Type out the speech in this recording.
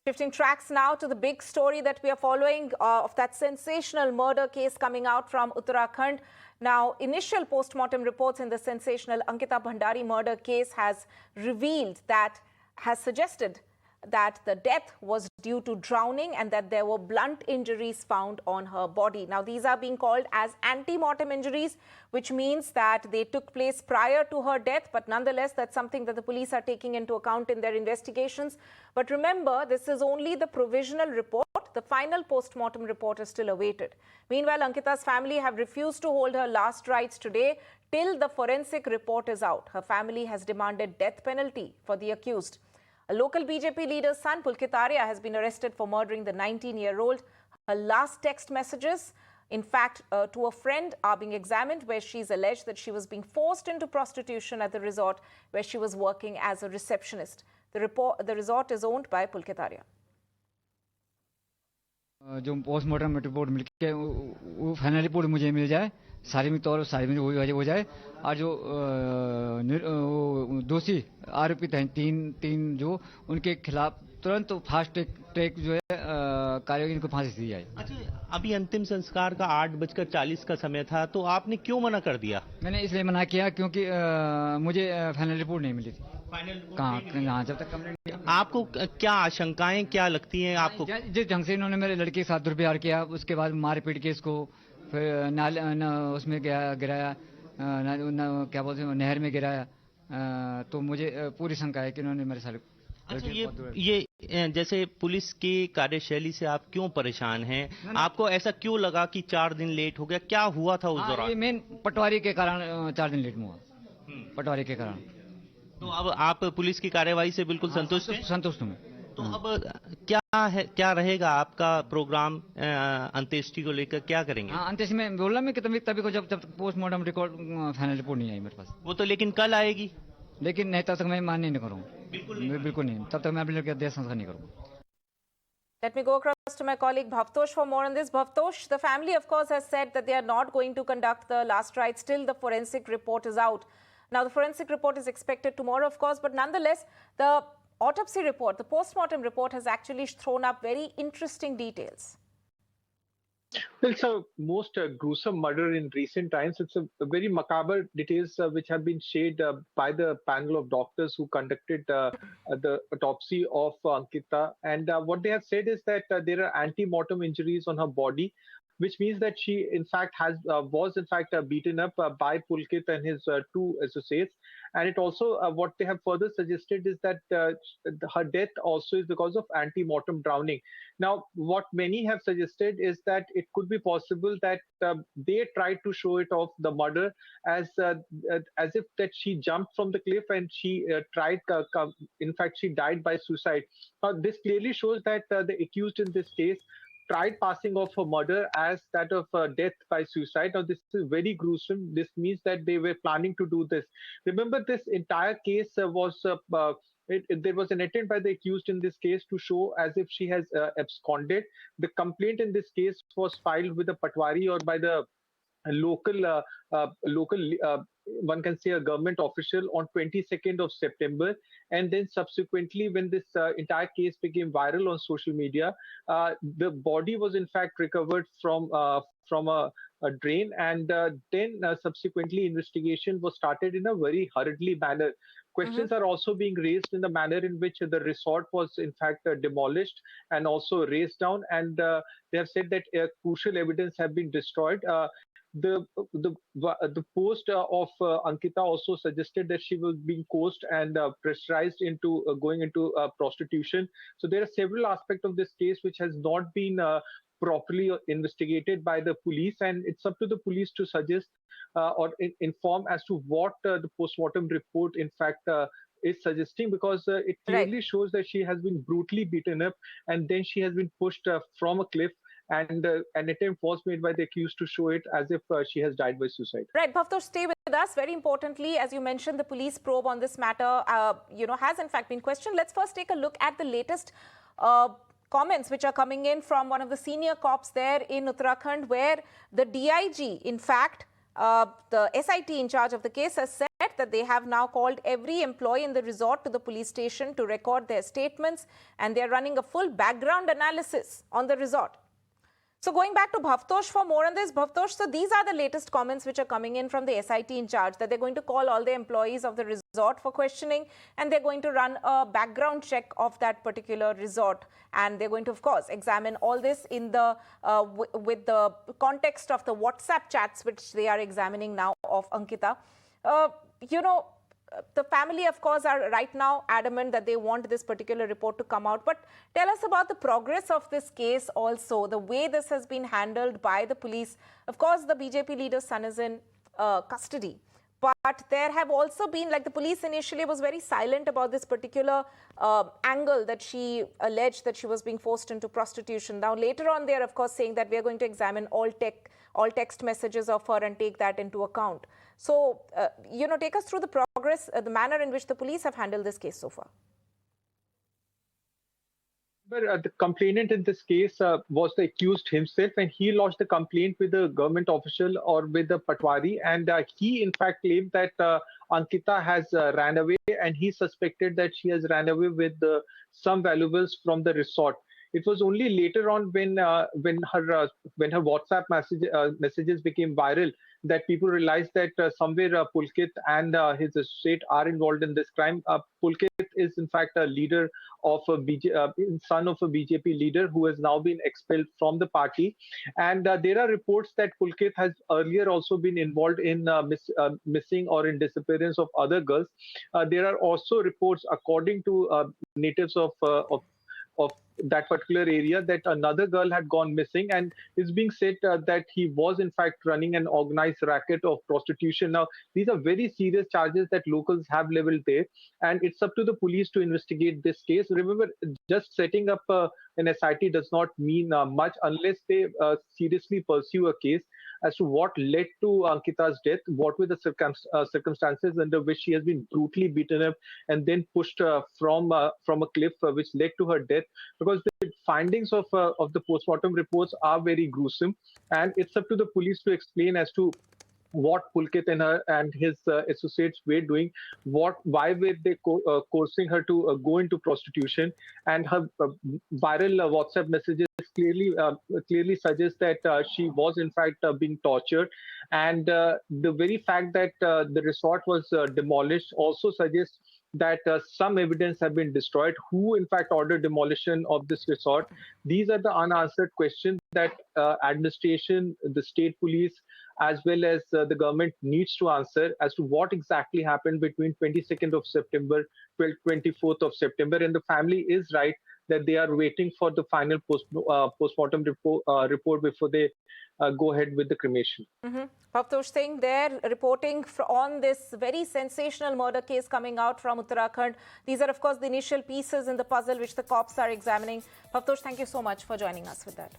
Shifting tracks now to the big story that we are following of that sensational murder case coming out from Uttarakhand. Now, initial postmortem reports in the sensational Ankita Bhandari murder case has suggested that the death was due to drowning and that there were blunt injuries found on her body. Now, these are being called as ante-mortem injuries, which means that they took place prior to her death. But nonetheless, that's something that the police are taking into account in their investigations. But remember, this is only the provisional report. The final postmortem report is still awaited. Meanwhile, Ankita's family have refused to hold her last rites today till the forensic report is out. Her family has demanded death penalty for the accused. A local BJP leader's son, Pulkit has been arrested for murdering the 19-year-old. Her last text messages, in fact, to a friend are being examined, where she's alleged that she was being forced into prostitution at the resort where she was working as a receptionist. The resort is owned by Pulkit जो postmortem report मिलके वो final report मुझे मिल जाए, शारीरिक तौर पर हो जाए, और जो दोषी आरोपित हैं तीन जो उनके खिलाफ तुरंत फास्ट ट्रैक जो है कार्रवाई इनको फांसी दी जाए। अच्छा, अभी अंतिम संस्कार का 8:40 का समय था, तो आपने क्यों मना कर दिया? मैंने इसलिए मना किया क्योंकि मुझे फाइनल रिपोर्ट नहीं मिली थी। कहाँ जब तक कंप्लेंट। आपको क्या आशंकाएं क्या लगती हैं आपको? जिस ढंग से इन्होंने मेरे लड़के के साथ दुर्व्यवहार किया, उसके बाद मारपीट के इसको फिर उसमें गिराया, क्या बोलते हैं, नहर में गिराया, तो मुझे पूरी शंका है कि इन्होंने मेरे साथ। अच्छा, ये जैसे पुलिस की कार्यशैली से आप क्यों परेशान हैं? आपको ऐसा क्यों लगा कि 4 दिन लेट हो गया? क्या हुआ था उस दौरान? ये मेन पटवारी के कारण 4 दिन लेट हुआ, पटवारी के कारण। तो अब आप पुलिस की कार्यवाही से बिल्कुल संतुष्ट हूँ। तो अब क्या रहेगा आपका प्रोग्राम अंत्येष्टि को लेकर? क्या करेंगे? अंत्येष्टि में बोला मैं कि तभी को जब तक पोस्टमार्टम रिकॉर्ड फाइनल रिपोर्ट नहीं आई मेरे पास। वो तो लेकिन कल आएगी। लेकिन नहीं, तब तक मैं मान्य नहीं करूँगा, बिल्कुल नहीं, तब तक मैं अपने लड़के का देह संस्कार नहीं करूँगा। Let me go across to my colleague Bhavtosh for more on this. Bhavtosh, the family, of course, has said that they are not going to conduct the last rites till the forensic report is out. Now, the forensic report is expected tomorrow, of course, but nonetheless, the autopsy report, the postmortem report, has actually thrown up very interesting details. Well, it's a most gruesome murder in recent times. It's a very macabre details which have been shared by the panel of doctors who conducted the autopsy of Ankita. And what they have said is that there are anti-mortem injuries on her body, which means that she, in fact, was beaten up by Pulkit and his 2 associates. And it also, what they have further suggested is that her death also is because of anti-mortem drowning. Now, what many have suggested is that it could be possible that they tried to show it off, the murder, as if that she jumped from the cliff and she in fact, she died by suicide. This clearly shows that the accused in this case tried passing off her murder as that of death by suicide. Now, this is very gruesome. This means that they were planning to do this. Remember, this entire case there was an attempt by the accused in this case to show as if she has absconded. The complaint in this case was filed with the Patwari or by the local one can say a government official on 22nd of September, and then subsequently when this entire case became viral on social media, the body was in fact recovered from a drain, and then subsequently investigation was started in a very hurriedly manner. Questions are also being raised in the manner in which the resort was in fact demolished and also razed down, and they have said that crucial evidence have been destroyed. The post of Ankita also suggested that she was being coerced and pressurized into going into prostitution. So there are several aspects of this case which has not been properly investigated by the police, and it's up to the police to suggest or inform as to what the postmortem report in fact is suggesting, because it clearly shows that she has been brutally beaten up and then she has been pushed from a cliff, and an attempt was made by the accused to show it as if she has died by suicide. Right, Bhavtosh, stay with us. Very importantly, as you mentioned, the police probe on this matter, has in fact been questioned. Let's first take a look at the latest comments which are coming in from one of the senior cops there in Uttarakhand, where the DIG, in fact, the SIT in charge of the case, has said that they have now called every employee in the resort to the police station to record their statements, and they're running a full background analysis on the resort. So going back to Bhavtosh for more on this, Bhavtosh, so these are the latest comments which are coming in from the SIT in charge, that they're going to call all the employees of the resort for questioning, and they're going to run a background check of that particular resort. And they're going to, of course, examine all this in the with the context of the WhatsApp chats which they are examining now of Ankita. The family, of course, are right now adamant that they want this particular report to come out. But tell us about the progress of this case also, the way this has been handled by the police. Of course, the BJP leader's son is in custody. But there have also been, like the police initially was very silent about this particular angle that she alleged that she was being forced into prostitution. Now, later on, they are, of course, saying that we are going to examine all text messages of her and take that into account. So, take us through the progress, the manner in which the police have handled this case so far. But the complainant in this case was the accused himself, and he lodged the complaint with a government official or with the Patwari. And he, in fact, claimed that Ankita has ran away, and he suspected that she has ran away with some valuables from the resort. It was only later on when her WhatsApp messages became viral that people realized that somewhere Pulkit and his associate are involved in this crime. Pulkit is in fact a leader of son of a BJP leader who has now been expelled from the party. And there are reports that Pulkit has earlier also been involved in missing or in disappearance of other girls. There are also reports, according to natives of that particular area, that another girl had gone missing, and it's being said that he was in fact running an organized racket of prostitution. Now, these are very serious charges that locals have leveled there, and it's up to the police to investigate this case. Remember, just setting up an SIT does not mean much unless they seriously pursue a case as to what led to Ankita's death, what were the circumstances under which she has been brutally beaten up and then pushed from a cliff, which led to her death. Because the findings of the postmortem reports are very gruesome, and it's up to the police to explain as to what Pulkit and his associates were doing, why were they coercing her to go into prostitution, and her viral WhatsApp messages clearly suggest that she was in fact being tortured, and the very fact that the resort was demolished also suggests that some evidence have been destroyed. Who in fact ordered demolition of this resort? These are the unanswered questions that administration, the state police, as well as the government needs to answer as to what exactly happened between 22nd of September, 24th of September. And the family is right that they are waiting for the final postmortem report before they go ahead with the cremation. Bhavtosh Singh there reporting on this very sensational murder case coming out from Uttarakhand. These are, of course, the initial pieces in the puzzle which the cops are examining. Bhavtosh, thank you so much for joining us with that.